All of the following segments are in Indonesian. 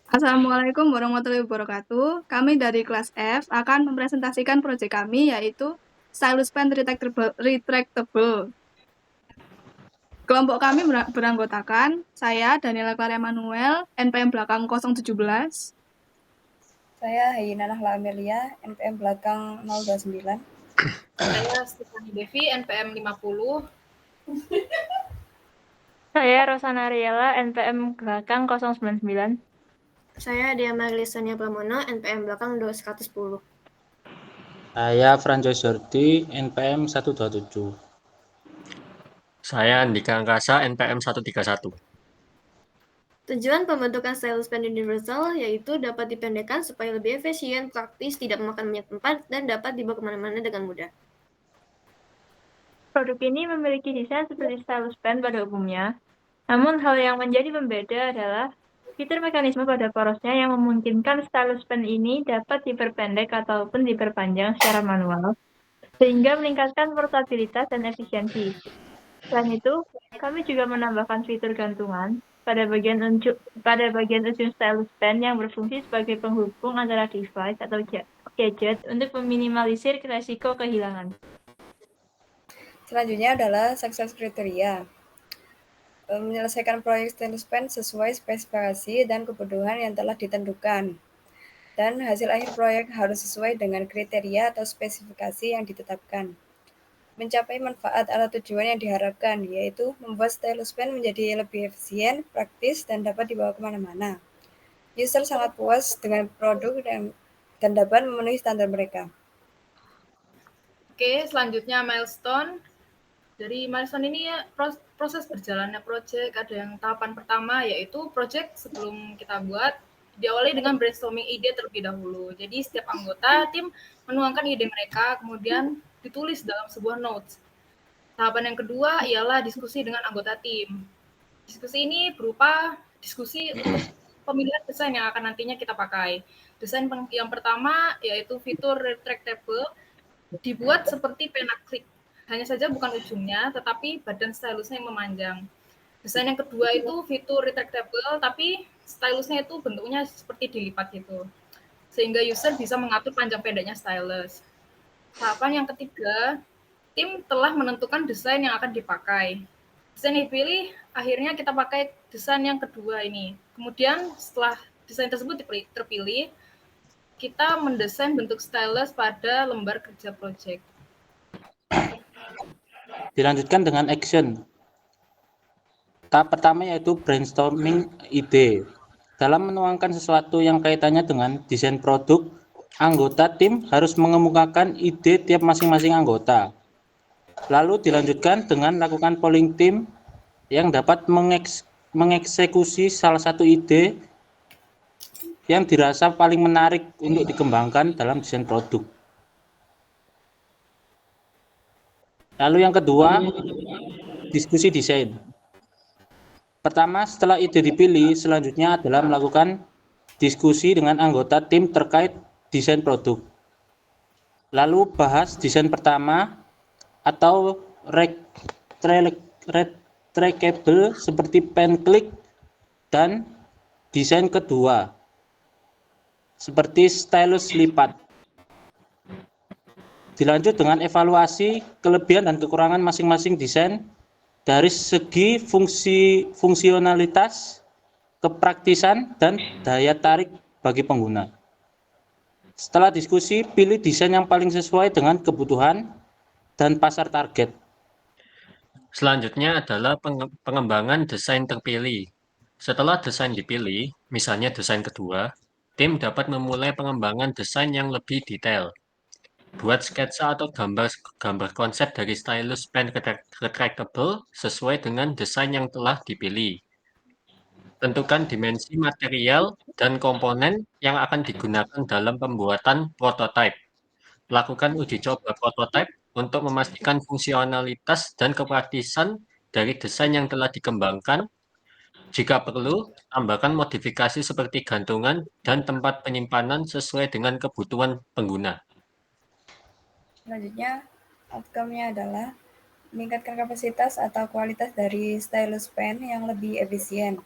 Assalamualaikum warahmatullahi wabarakatuh. Kami dari kelas F akan mempresentasikan proyek kami yaitu Stylus Pen Retractable. Kelompok kami beranggotakan saya Daniela Clara Emanuel, NPM belakang 017. Saya Hayina Nahla Amelia, NPM belakang 029. Saya Stefani Devi, NPM 50. Saya Rosana Riela, NPM belakang 099. Saya Dia Marlisania Pramono, NPM belakang 210. Saya Franjo Jordi, NPM 127. Saya Andika Angkasa, NPM 131. Tujuan pembentukan Stylus Pen Universal yaitu dapat dipendekkan supaya lebih efisien, praktis, tidak memakan banyak tempat, dan dapat dibawa kemana-mana dengan mudah. Produk ini memiliki desain seperti stylus pen pada umumnya, namun hal yang menjadi pembeda adalah fitur mekanisme pada porosnya yang memungkinkan stylus pen ini dapat diperpendek ataupun diperpanjang secara manual, sehingga meningkatkan portabilitas dan efisiensi. Selain itu, kami juga menambahkan fitur gantungan pada bagian ujung stylus pen yang berfungsi sebagai penghubung antara device atau gadget untuk meminimalisir risiko kehilangan. Selanjutnya adalah sukses kriteria. Menyelesaikan proyek Stylus Pen sesuai spesifikasi dan kebutuhan yang telah ditentukan. Dan hasil akhir proyek harus sesuai dengan kriteria atau spesifikasi yang ditetapkan. Mencapai manfaat atau tujuan yang diharapkan, yaitu membuat Stylus Pen menjadi lebih efisien, praktis, dan dapat dibawa kemana-mana. User sangat puas dengan produk dan dapat memenuhi standar mereka. Oke, selanjutnya milestone. Dari milestone ini ya, proses berjalannya proyek ada yang tahapan pertama yaitu proyek sebelum kita buat diawali dengan brainstorming ide terlebih dahulu. Jadi setiap anggota tim menuangkan ide mereka, kemudian ditulis dalam sebuah notes. Tahapan yang kedua ialah diskusi dengan anggota tim. Diskusi ini berupa diskusi untuk pemilihan desain yang akan nantinya kita pakai. Desain yang pertama yaitu fitur retractable, dibuat seperti pena klik. Hanya saja bukan ujungnya, tetapi badan stylusnya yang memanjang. Desain yang kedua itu fitur retractable, tapi stylusnya itu bentuknya seperti dilipat gitu. Sehingga user bisa mengatur panjang pendeknya stylus. Tahapan yang ketiga, tim telah menentukan desain yang akan dipakai. Desain yang dipilih, akhirnya kita pakai desain yang kedua ini. Kemudian setelah desain tersebut terpilih, kita mendesain bentuk stylus pada lembar kerja project. Dilanjutkan dengan action. Tahap pertama yaitu brainstorming ide. Dalam menuangkan sesuatu yang kaitannya dengan desain produk, anggota tim harus mengemukakan ide tiap masing-masing anggota. Lalu dilanjutkan dengan lakukan polling tim yang dapat mengeksekusi salah satu ide yang dirasa paling menarik untuk dikembangkan dalam desain produk. Lalu yang kedua, diskusi desain. Pertama, setelah ide dipilih, selanjutnya adalah melakukan diskusi dengan anggota tim terkait desain produk. Lalu bahas desain pertama atau retractable seperti pen klik dan desain kedua seperti stylus lipat. Dilanjut dengan evaluasi kelebihan dan kekurangan masing-masing desain dari segi fungsionalitas, kepraktisan, dan daya tarik bagi pengguna. Setelah diskusi, pilih desain yang paling sesuai dengan kebutuhan dan pasar target. Selanjutnya adalah pengembangan desain terpilih. Setelah desain dipilih, misalnya desain kedua, tim dapat memulai pengembangan desain yang lebih detail. Buat sketsa atau gambar konsep dari stylus pen retractable sesuai dengan desain yang telah dipilih. Tentukan dimensi material dan komponen yang akan digunakan dalam pembuatan prototipe. Lakukan uji coba prototipe untuk memastikan fungsionalitas dan kepraktisan dari desain yang telah dikembangkan. Jika perlu, tambahkan modifikasi seperti gantungan dan tempat penyimpanan sesuai dengan kebutuhan pengguna. Selanjutnya, outcome-nya adalah meningkatkan kapasitas atau kualitas dari stylus pen yang lebih efisien,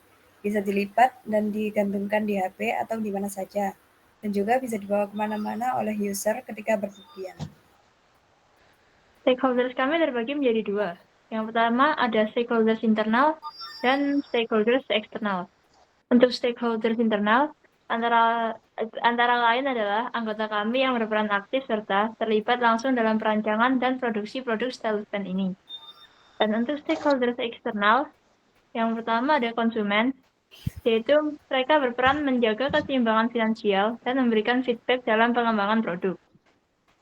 bisa dilipat dan digantungkan di HP atau di mana saja, dan juga bisa dibawa kemana-mana oleh user ketika berpergian. Stakeholders kami terbagi menjadi dua. Yang pertama ada stakeholders internal dan stakeholders eksternal. Untuk stakeholders internal, antara lain adalah anggota kami yang berperan aktif serta terlibat langsung dalam perancangan dan produksi produk stylus pen ini. Dan untuk stakeholders eksternal, yang pertama ada konsumen, yaitu mereka berperan menjaga keseimbangan finansial dan memberikan feedback dalam pengembangan produk.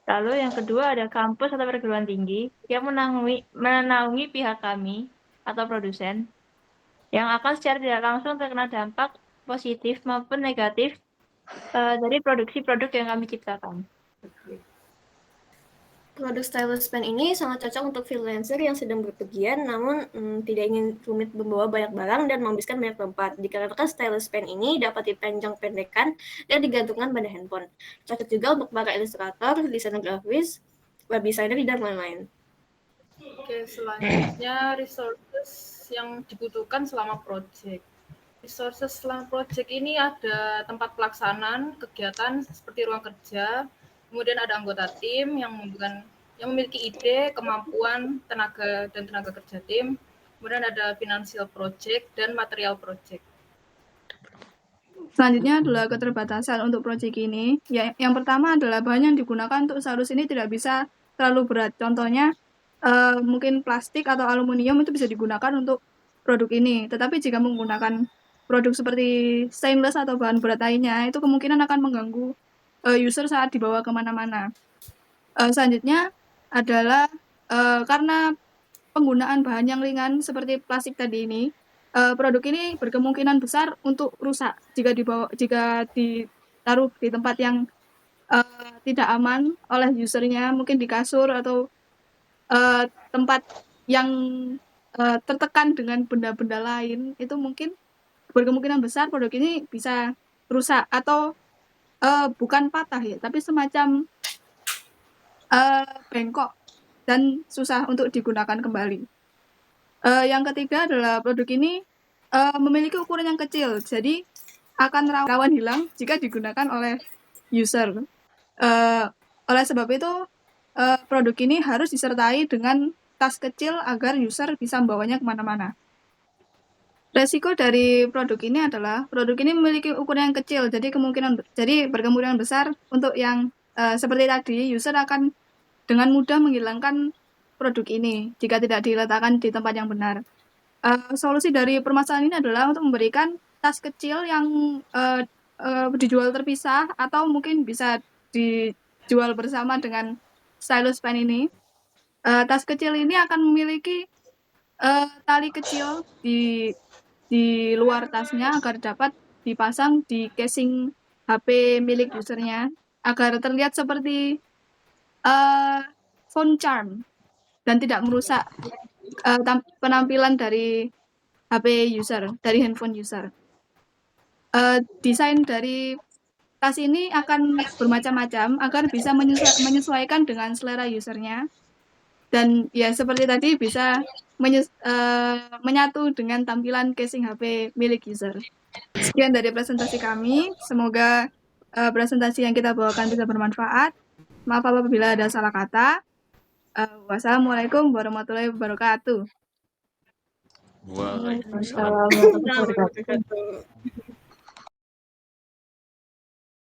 Lalu yang kedua ada kampus atau perguruan tinggi yang menaungi pihak kami atau produsen yang akan secara tidak langsung terkena dampak positif maupun negatif dari produksi produk yang kami ciptakan. Produk stylus pen ini sangat cocok untuk freelancer yang sedang berpergian namun tidak ingin rumit membawa banyak barang dan menghabiskan banyak tempat. Dikarenakan stylus pen ini dapat dipanjang pendekkan dan digantungkan pada handphone. Cocok juga untuk para ilustrator, desainer grafis, web designer, dan lain-lain. Oke, selanjutnya resources yang dibutuhkan selama project. Resources selama project ini ada tempat pelaksanaan kegiatan seperti ruang kerja, kemudian ada anggota tim yang memiliki ide, kemampuan, tenaga kerja tim, kemudian ada financial project dan material project. Selanjutnya adalah keterbatasan untuk proyek ini. Ya, yang pertama adalah bahan yang digunakan untuk stylus ini tidak bisa terlalu berat. Contohnya mungkin plastik atau aluminium itu bisa digunakan untuk produk ini. Tetapi jika menggunakan produk seperti stainless atau bahan berat lainnya, itu kemungkinan akan mengganggu user saat dibawa kemana-mana. Selanjutnya adalah karena penggunaan bahan yang ringan seperti plastik tadi ini, produk ini berkemungkinan besar untuk rusak jika ditaruh di tempat yang tidak aman oleh usernya, mungkin di kasur atau tempat yang tertekan dengan benda-benda lain, itu mungkin berkemungkinan besar produk ini bisa rusak atau bukan patah ya, tapi semacam bengkok dan susah untuk digunakan kembali. Yang ketiga adalah produk ini memiliki ukuran yang kecil, jadi akan rawan hilang jika digunakan oleh user. Oleh sebab itu, produk ini harus disertai dengan tas kecil agar user bisa membawanya kemana-mana. Resiko dari produk ini adalah produk ini memiliki ukuran yang kecil, jadi berkemungkinan besar untuk yang seperti tadi, user akan dengan mudah menghilangkan produk ini jika tidak diletakkan di tempat yang benar. Solusi dari permasalahan ini adalah untuk memberikan tas kecil yang dijual terpisah atau mungkin bisa dijual bersama dengan stylus pen ini. Tas kecil ini akan memiliki tali kecil di luar tasnya agar dapat dipasang di casing HP milik usernya agar terlihat seperti phone charm dan tidak merusak penampilan dari HP user, dari handphone user. Desain dari tas ini akan bermacam-macam agar bisa menyesuaikan dengan selera usernya. Dan ya seperti tadi bisa menyatu dengan tampilan casing HP milik user. Sekian dari presentasi kami. Semoga presentasi yang kita bawakan bisa bermanfaat. Maaf apabila ada salah kata. Wassalamualaikum warahmatullahi wabarakatuh. Waalaikumsalam. Assalamualaikum warahmatullahi wabarakatuh.